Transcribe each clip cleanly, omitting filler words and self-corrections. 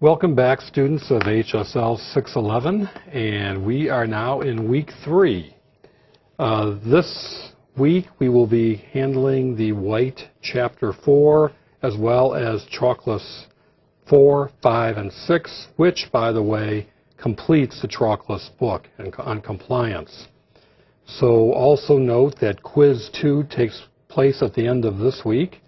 Welcome back, students of HSL 611, and we are now in week 3. This week we will be handling the White Chapter 4 as well as Chalkless 4, 5, and 6, which, by the way, completes the Chalkless book on compliance. So also note that Quiz 2 takes place at the end of this week,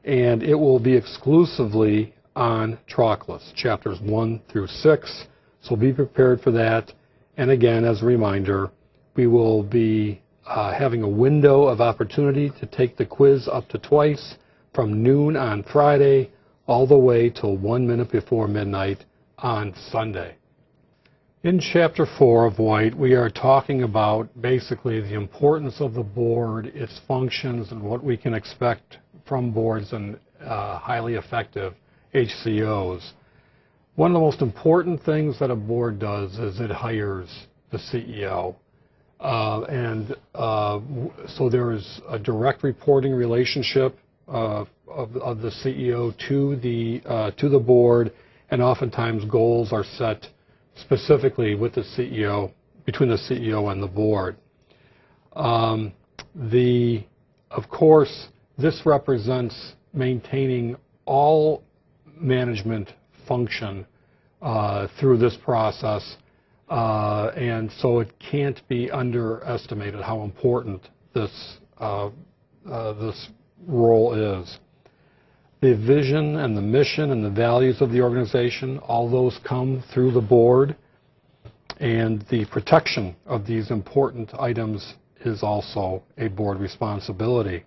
and it will be exclusively on Chalkless, chapters 1 through 6. So be prepared for that. And again, as a reminder, we will be having a window of opportunity to take the quiz up to twice from noon on Friday all the way till 1 minute before midnight on Sunday. In Chapter 4 of White, we are talking about basically the importance of the board, its functions, and what we can expect from boards and highly effective HCOs. One of the most important things that a board does is it hires the CEO. So there is a direct reporting relationship of the CEO to the board, and oftentimes goals are set specifically with the CEO, between the CEO and the board. Of course, this represents maintaining all management function through this process, and so it can't be underestimated how important this role is. The vision and the mission and the values of the organization, all those come through the board, and the protection of these important items is also a board responsibility.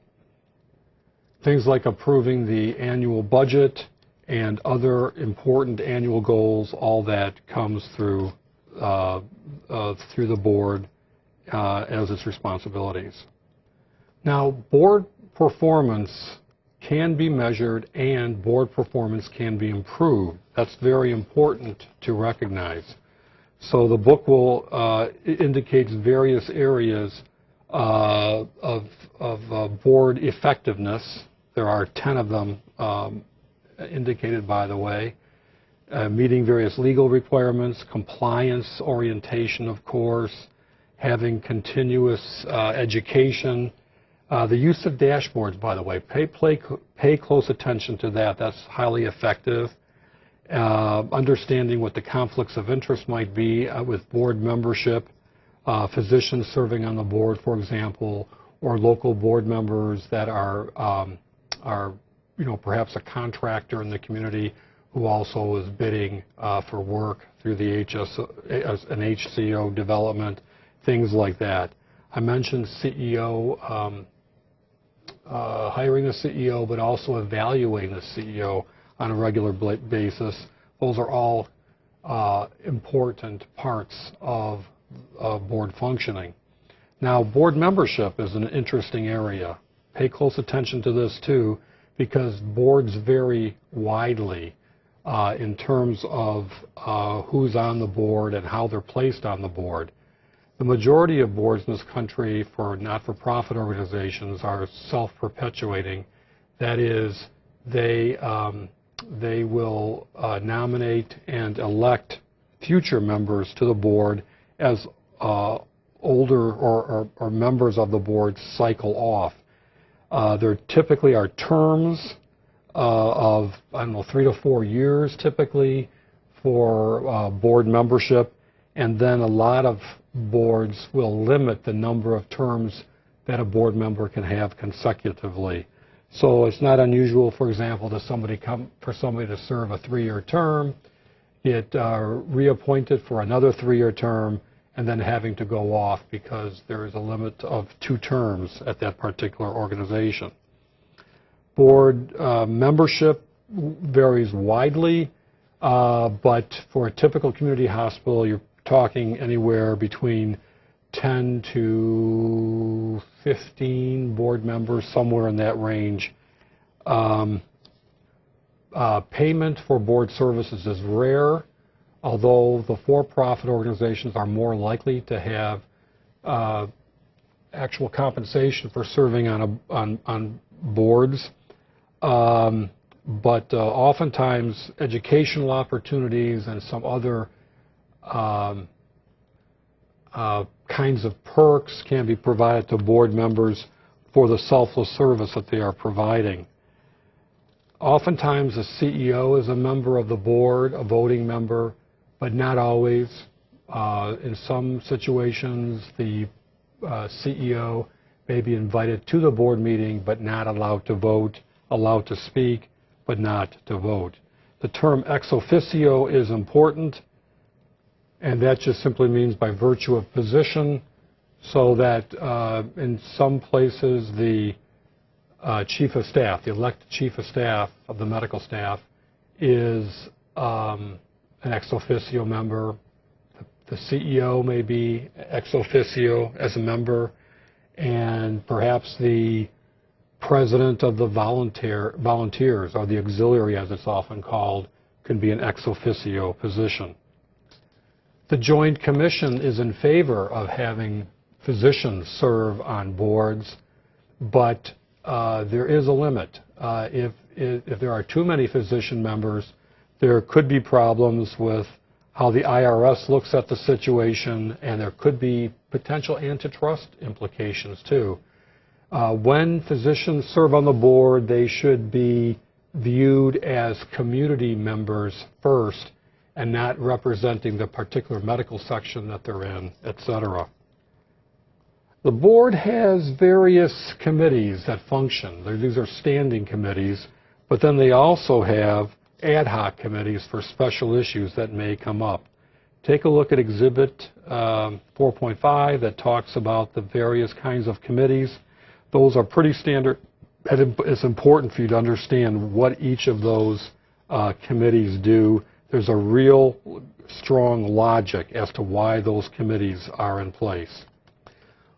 Things like approving the annual budget and other important annual goals, all that comes through the board as its responsibilities. Now, board performance can be measured and board performance can be improved. That's very important to recognize. So the book will indicates various areas of board effectiveness. There are 10 of them indicated, by the way. Meeting various legal requirements, compliance orientation, of course, having continuous education. The use of dashboards, by the way, pay close attention to that. That's highly effective. Understanding what the conflicts of interest might be with board membership, physicians serving on the board, for example, or local board members that are perhaps a contractor in the community who also is bidding for work through the an HCO development, things like that. I mentioned CEO, hiring a CEO, but also evaluating the CEO on a regular basis. Those are all important parts of board functioning. Now, board membership is an interesting area. Pay close attention to this too, because boards vary widely in terms of who's on the board and how they're placed on the board. The majority of boards in this country for not-for-profit organizations are self-perpetuating. That is, they will nominate and elect future members to the board as older or members of the board cycle off. There typically are terms of, 3 to 4 years typically for board membership, and then a lot of boards will limit the number of terms that a board member can have consecutively. So it's not unusual, for example, for somebody to serve a 3-year term, get reappointed for another 3-year term, and then having to go off because there is a limit of 2 terms at that particular organization. Board membership varies widely, but for a typical community hospital, you're talking anywhere between 10 to 15 board members, somewhere in that range. Payment for board services is rare, although the for-profit organizations are more likely to have actual compensation for serving on boards. but oftentimes educational opportunities and some other kinds of perks can be provided to board members for the selfless service that they are providing. Oftentimes, the CEO is a member of the board, a voting member, but not always. In some situations, the CEO may be invited to the board meeting, but not allowed to vote, allowed to speak, but not to vote. The term ex officio is important, and that just simply means by virtue of position, so that in some places the chief of staff, the elected chief of staff of the medical staff, is an ex officio member. The CEO may be ex officio as a member, and perhaps the president of the volunteers, or the auxiliary as it's often called, can be an ex officio position. The Joint Commission is in favor of having physicians serve on boards, but there is a limit. If there are too many physician members, there could be problems with how the IRS looks at the situation, and there could be potential antitrust implications too. When physicians serve on the board, they should be viewed as community members first and not representing the particular medical section that they're in, etc. The board has various committees that function. These are standing committees, but then they also have ad hoc committees for special issues that may come up. Take a look at Exhibit 4.5 that talks about the various kinds of committees. Those are pretty standard, and it's important for you to understand what each of those committees do. There's a real strong logic as to why those committees are in place.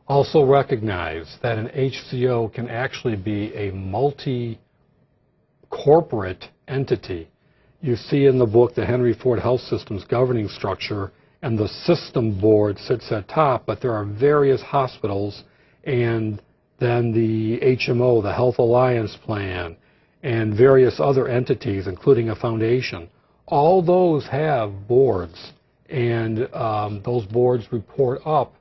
Also recognize that an HCO can actually be a multi-corporate entity. You see in the book the Henry Ford Health System's governing structure, and the system board sits at top, but there are various hospitals, and then the HMO, the Health Alliance Plan, and various other entities, including a foundation. All those have boards, and those boards report up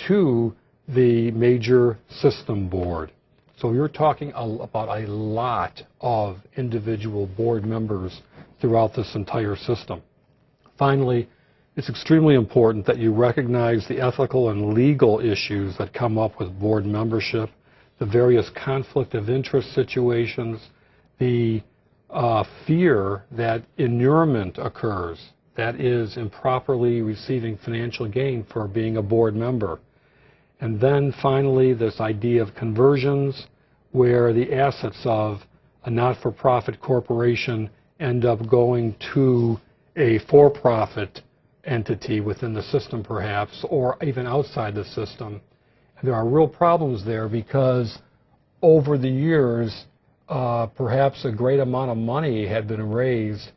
to the major system board. So you're talking about a lot of individual board members throughout this entire system. Finally, it's extremely important that you recognize the ethical and legal issues that come up with board membership, the various conflict of interest situations, the fear that inurement occurs, that is, improperly receiving financial gain for being a board member. And then finally, this idea of conversions, where the assets of a not-for-profit corporation end up going to a for-profit entity within the system perhaps, or even outside the system. And there are real problems there because over the years, perhaps a great amount of money had been raised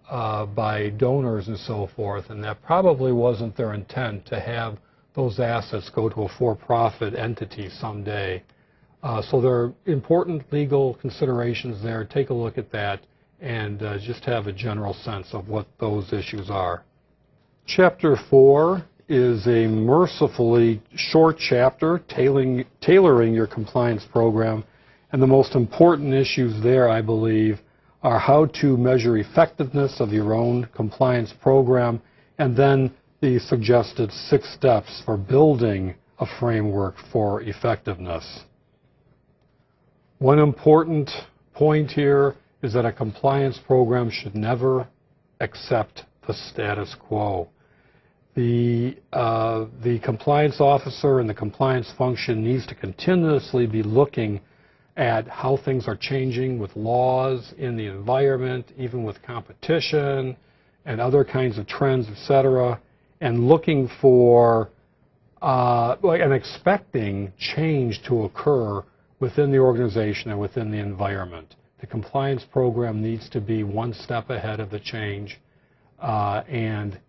by donors and so forth, and that probably wasn't their intent to have those assets go to a for-profit entity someday. So there are important legal considerations there. Take a look at that and just have a general sense of what those issues are. Chapter 4 is a mercifully short chapter, tailoring your compliance program. And the most important issues there, I believe, are how to measure effectiveness of your own compliance program, and then the suggested 6 steps for building a framework for effectiveness. One important point here is that a compliance program should never accept the status quo. The compliance officer and the compliance function needs to continuously be looking at how things are changing with laws in the environment, even with competition and other kinds of trends, etc., and looking for and expecting change to occur within the organization and within the environment. The compliance program needs to be one step ahead of the change and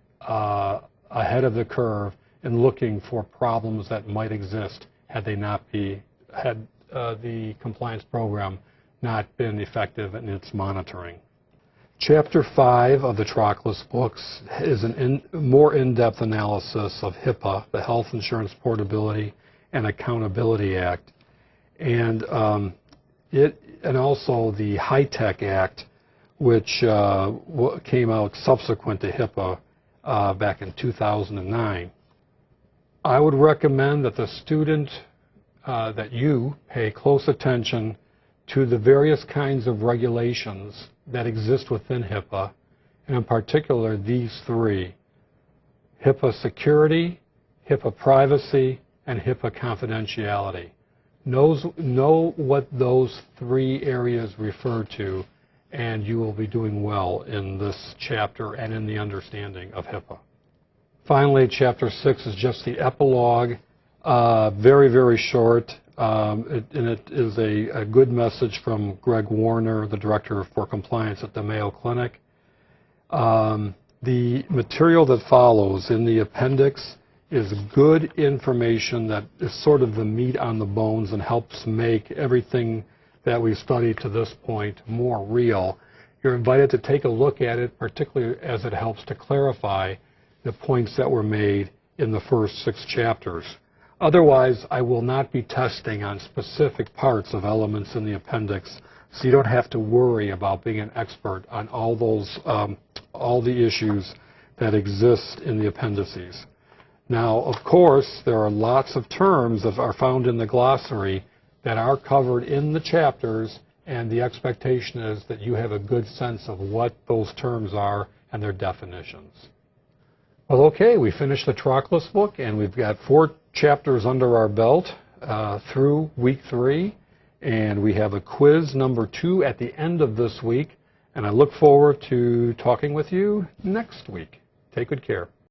ahead of the curve in looking for problems that might exist had the compliance program not been effective in its monitoring. Chapter 5 of the Trockless books is a more in-depth analysis of HIPAA, the Health Insurance Portability and Accountability Act, and also the HITECH Act, which came out subsequent to HIPAA back in 2009. I would recommend that the student, that you pay close attention to the various kinds of regulations that exist within HIPAA, and in particular these three: HIPAA security, HIPAA privacy, and HIPAA confidentiality. Know what those three areas refer to, and you will be doing well in this chapter and in the understanding of HIPAA. Finally, Chapter 6 is just the epilogue, very, very short, and it is a good message from Greg Warner, the Director for Compliance at the Mayo Clinic. The material that follows in the appendix is good information that is sort of the meat on the bones and helps make everything that we've studied to this point more real. You're invited to take a look at it, particularly as it helps to clarify the points that were made in the first 6 chapters. Otherwise, I will not be testing on specific parts of elements in the appendix, so you don't have to worry about being an expert on all the issues that exist in the appendices. Now, of course, there are lots of terms that are found in the glossary that are covered in the chapters, and the expectation is that you have a good sense of what those terms are and their definitions. Well, okay, we finished the Trockless book, and we've got 4 chapters under our belt through week 3, and we have a quiz number 2 at the end of this week, and I look forward to talking with you next week. Take good care.